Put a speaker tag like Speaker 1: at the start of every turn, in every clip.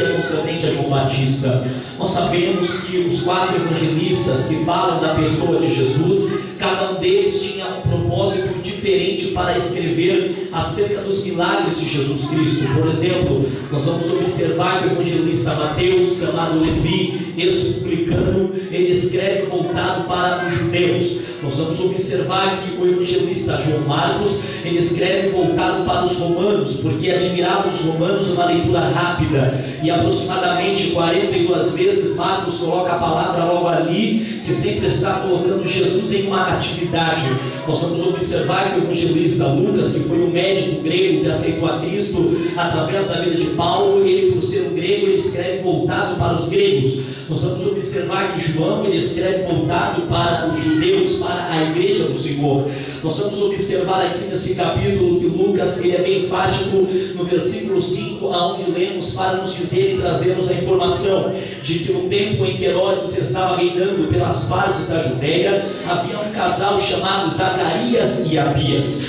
Speaker 1: profecia concernente a João Batista. Nós sabemos que os 4 evangelistas que falam da pessoa de Jesus, cada um deles tinha um propósito diferente para escrever acerca dos milagres de Jesus Cristo. Por exemplo, nós vamos observar que o evangelista Mateus, chamado Levi, ex-publicano, ele escreve voltado para os judeus. Nós vamos observar que o evangelista João Marcos, ele escreve voltado para os romanos, porque admirava os romanos uma leitura rápida, e aproximadamente 42 vezes Marcos coloca a palavra logo ali, que sempre está colocando Jesus em uma atividade. Nós vamos observar que o evangelista Lucas, que foi um médico grego que aceitou a Cristo através da vida de Paulo, ele, por ser um grego, ele escreve voltado para os gregos. Nós vamos observar que João, ele escreve voltado para os judeus, para a igreja do Senhor. Nós vamos observar aqui nesse capítulo que Lucas, ele é bem enfático no versículo 5, aonde lemos para nos dizer e trazermos a informação de que no tempo em que Herodes estava reinando pelas partes da Judeia, havia um casal chamado Zacarias e Abias,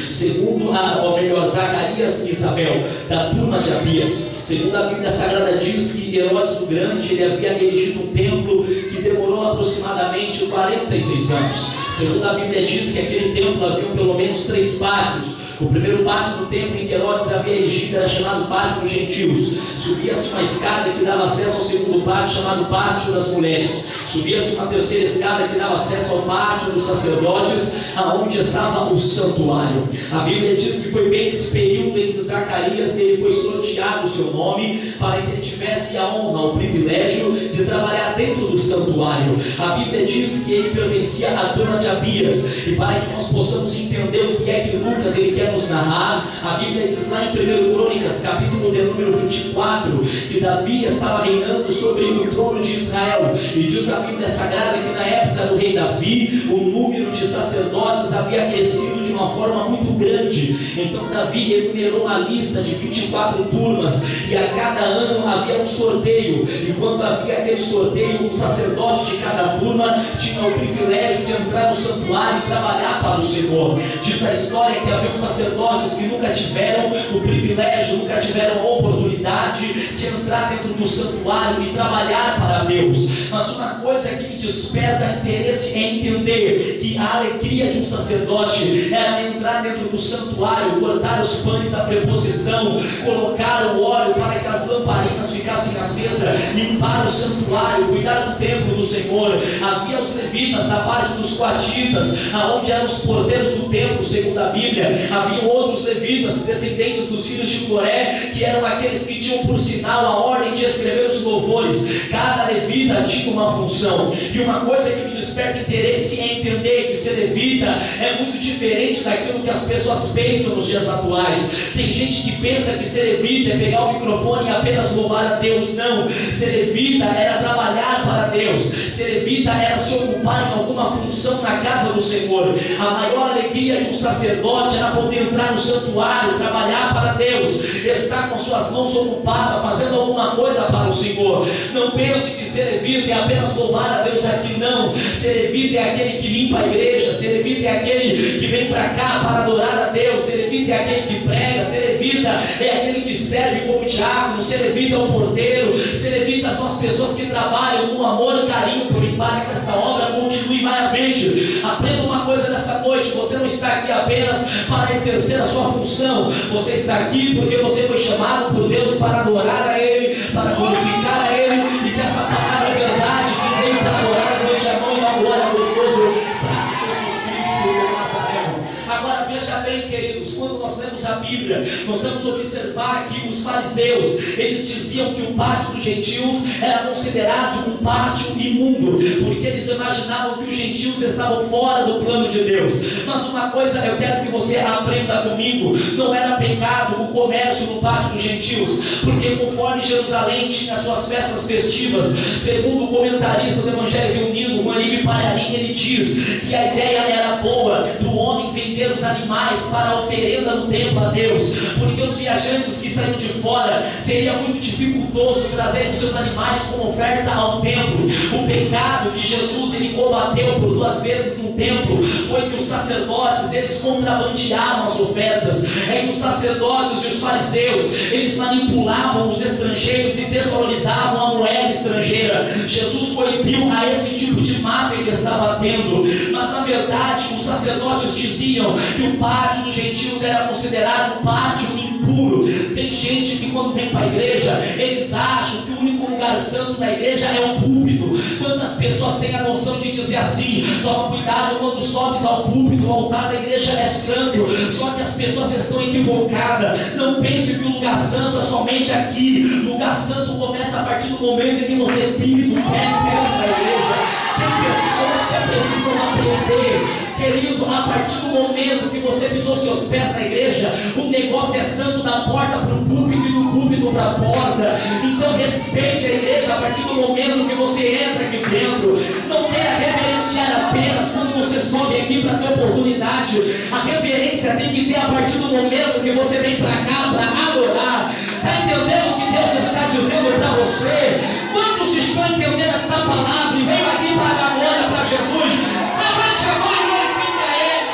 Speaker 1: Zacarias e Isabel, da turma de Abias. Segundo a Bíblia Sagrada diz que Herodes o Grande, ele havia erigido um templo que demorou aproximadamente 46 anos. Segundo a Bíblia diz que aquele templo havia pelo menos 3 pátios. O primeiro pátio do templo em que Herodes havia erigido era chamado Pátio dos Gentios. Subia-se uma escada que dava acesso ao segundo pátio, chamado Pátio das Mulheres. Subia-se uma terceira escada que dava acesso ao Pátio dos Sacerdotes, aonde estava o santuário. A Bíblia diz que foi bem nesse período em que Zacarias, ele foi sorteado o seu nome, para que ele tivesse a honra, o privilégio de trabalhar dentro do santuário. A Bíblia diz que ele pertencia à turma de Abias, e para que nós possamos entender o que é que Lucas ele quer nos narrar, a Bíblia diz lá em 1 Crônicas, capítulo de número 24, que Davi estava reinando sobre o trono de Israel, e diz a Bíblia Sagrada que na época do rei Davi, o número de sacerdotes havia crescido de uma forma muito grande. Então Davi enumerou uma lista de 24 turmas, e a cada ano havia um sorteio, e quando havia aquele sorteio, um sacerdote de cada turma tinha o privilégio de entrar no santuário e trabalhar para o Senhor. Diz a história que havia sacerdotes que nunca tiveram o privilégio, nunca tiveram a oportunidade de entrar dentro do santuário e trabalhar para Deus. Mas uma coisa que me desperta interesse é entender que a alegria de um sacerdote era entrar dentro do santuário, cortar os pães da preposição, colocar o óleo para que as lamparinas ficassem acesas, limpar o santuário, cuidar do templo do Senhor. Havia os levitas da parte dos coatitas, aonde eram os porteiros do templo, segundo a Bíblia. Havia outros levitas, descendentes dos filhos de Coré, que eram aqueles que tinham por sinal a ordem de escrever os louvores. Cada levita tinha uma função, e uma coisa que me desperta interesse é entender que ser levita é muito diferente daquilo que as pessoas pensam nos dias atuais. Tem gente que pensa que ser levita é pegar o microfone e apenas louvar a Deus. Não, ser levita era trabalhar para Deus, ser levita era se ocupar em alguma função na casa do Senhor. A maior alegria de um sacerdote era poder entrar no santuário, trabalhar para Deus, estar com suas mãos ocupadas, fazendo alguma coisa para o Senhor. Não pense que ser levita é apenas louvar a Deus aqui, não. Ser levita é aquele que limpa a igreja, ser levita é aquele que vem para cá para adorar a Deus, ser levita é aquele que prega, ser levita é aquele que serve como diácono, ser levita é o porteiro, ser levita são as pessoas que trabalham com amor e carinho por limpar que esta obra continue e vai à frente. Aprenda uma coisa nessa noite: você não está aqui apenas para exercer a sua função, você está aqui porque você foi chamado por Deus para adorar a Ele, para glorificar a Ele. E se essa palavra é verdade, quem veio para adorar, levante a mão e dá glória gostoso para Jesus Cristo de Nazaré. Agora veja bem, queridos, quando nós lemos a Bíblia, nós vamos observar que os fariseus, eles diziam que o pátio dos gentios era considerado um pátio imundo, porque eles imaginavam que os gentios estavam fora do plano de Deus. Mas uma coisa eu quero que você aprenda comigo: não era pecado o comércio no pátio dos gentios, porque conforme Jerusalém tinha suas festas festivas, segundo o comentarista do Evangelho Reunido, Juanibe Paralim, ele diz que a ideia era boa do homem vender os animais para a oferenda no templo a Deus, porque os viajantes que saíram de fora seria muito dificultoso trazer os seus animais como oferta ao templo. O pecado que Jesus ele combateu por 2 vezes no templo foi que os sacerdotes eles contrabandeavam as ofertas, é que os sacerdotes e os fariseus, eles manipulavam os estrangeiros e desvalorizavam a moeda estrangeira. Jesus coibiu a esse tipo de máfia que estava tendo. Mas na verdade os sacerdotes diziam que o pátio dos gentios era considerado um pátio impuro. Tem gente que quando vem para a igreja, eles acham que o único lugar santo da igreja é o púlpito. Quantas pessoas têm a noção de dizer assim: toma cuidado quando sobes ao púlpito, o altar da igreja é santo. Só que as pessoas estão equivocadas. Não pense que o lugar santo é somente aqui. O lugar santo começa a partir do momento em que você pisa o pé dentro da igreja. Tem pessoas que precisam aprender, querido, a partir do momento que você pisou seus pés na igreja, o negócio é santo da porta para o púlpito e do púlpito para a porta. Então respeite a igreja a partir do momento que você entra aqui dentro. Não queira reverenciar apenas quando você sobe aqui para ter oportunidade. A reverência tem que ter a partir do momento que você vem para cá para adorar. Está entendendo o que Deus está dizendo para você? Quantos estão entendendo esta palavra e veio aqui para dar glória para Jesus? Levante a mão e glorifique a Ele.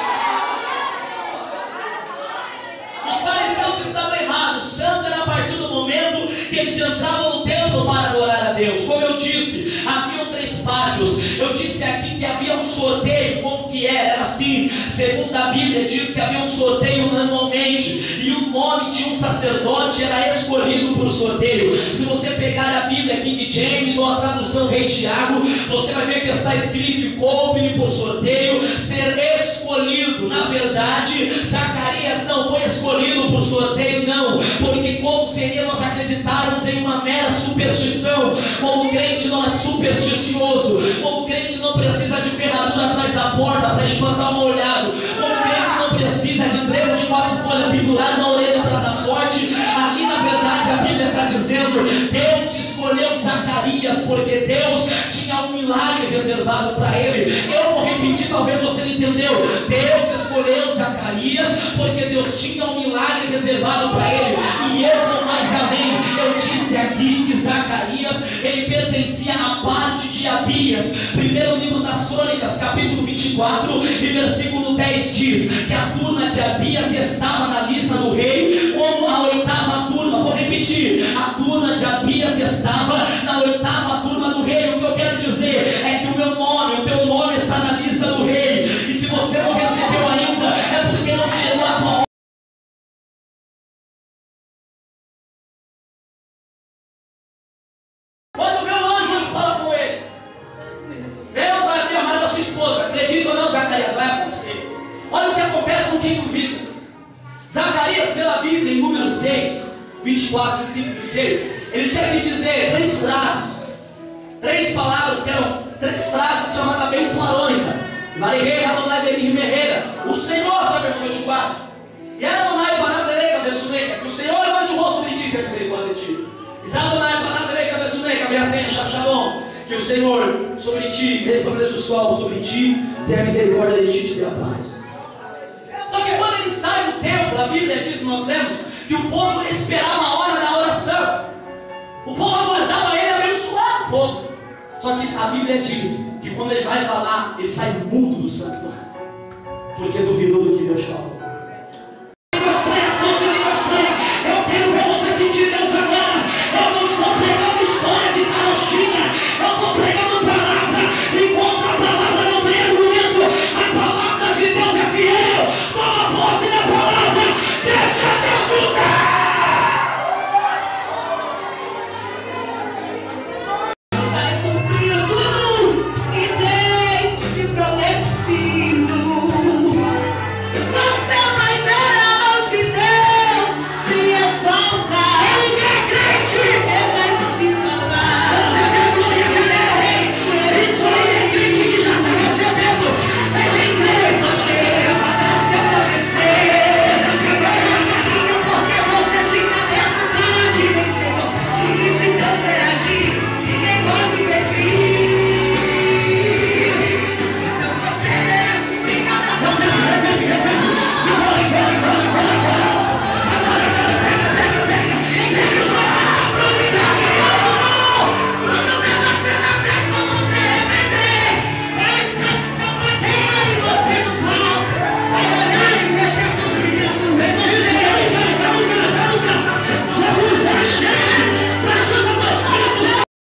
Speaker 1: Os fariseus estavam errados. Santo era a partir do momento que eles entravam no templo para adorar a Deus. Como eu disse, haviam 3 pátios. Eu disse aqui que havia um sorteio. Como que era? Era assim. Segundo a Bíblia diz que havia um sorteio anualmente. E o nome de um sacerdote era escolhido por sorteio. Se você pegar a Bíblia King James ou a tradução Rei Tiago, você vai ver que está escrito que coube-lhe por sorteio ser escolhido. Na verdade, Zacarias não foi escolhido por sorteio, não, porque como seria nós acreditarmos em uma mera superstição? Como crente não é supersticioso, como crente não precisa de ferradura atrás da porta para espantar uma olhada, como crente não precisa de trevo de 4 folhas pendurado na orelha para dar sorte. Ali na verdade a Bíblia está dizendo: Deus escolheu Zacarias porque Deus tinha um milagre reservado para ele. Eu vou repetir, talvez você não entendeu. Deus escolheu Zacarias porque Deus tinha um milagre reservado para ele. E eu vou mais além. Eu disse aqui que Zacarias, ele pertencia à parte de Abias. Primeiro livro das Crônicas, capítulo 24 e versículo 10 diz que a turma de Abias estava na lista do rei como a 8ª turma. Vou repetir: a turma de Abias estava na 8ª turma do rei. O que eu quero dizer é que o meu nome, o teu nome está na lista do rei. E se você não recebeu ainda, é porque não chegou a tua hora. Quando vê o anjo, fala com ele: Deus vai abrir a mão da sua esposa. Acredita ou não, Zacarias? Vai acontecer. Olha o que acontece com quem duvida. Zacarias, pela Bíblia, em número 6, 24, 25, 26, ele tinha que dizer 3 frases, 3 palavras que eram 3 frases chamadas bênção arônica. O Senhor te abençoe e te guarde. E Adonai Panadereca Vessuneca, que o Senhor levante o rosto de ti e tenha misericórdia de ti. Adonai Panadereca Vessuneca, que o Senhor sobre ti resplandeça o sol sobre ti, tenha misericórdia de ti e te dê a paz. Só que quando ele sai do templo, a Bíblia diz, nós lemos, que o povo esperava a hora da oração. O povo aguardava ele abençoar o povo. Só que a Bíblia diz que quando ele vai falar, ele sai mudo do santuário, porque duvidou do que Deus falou.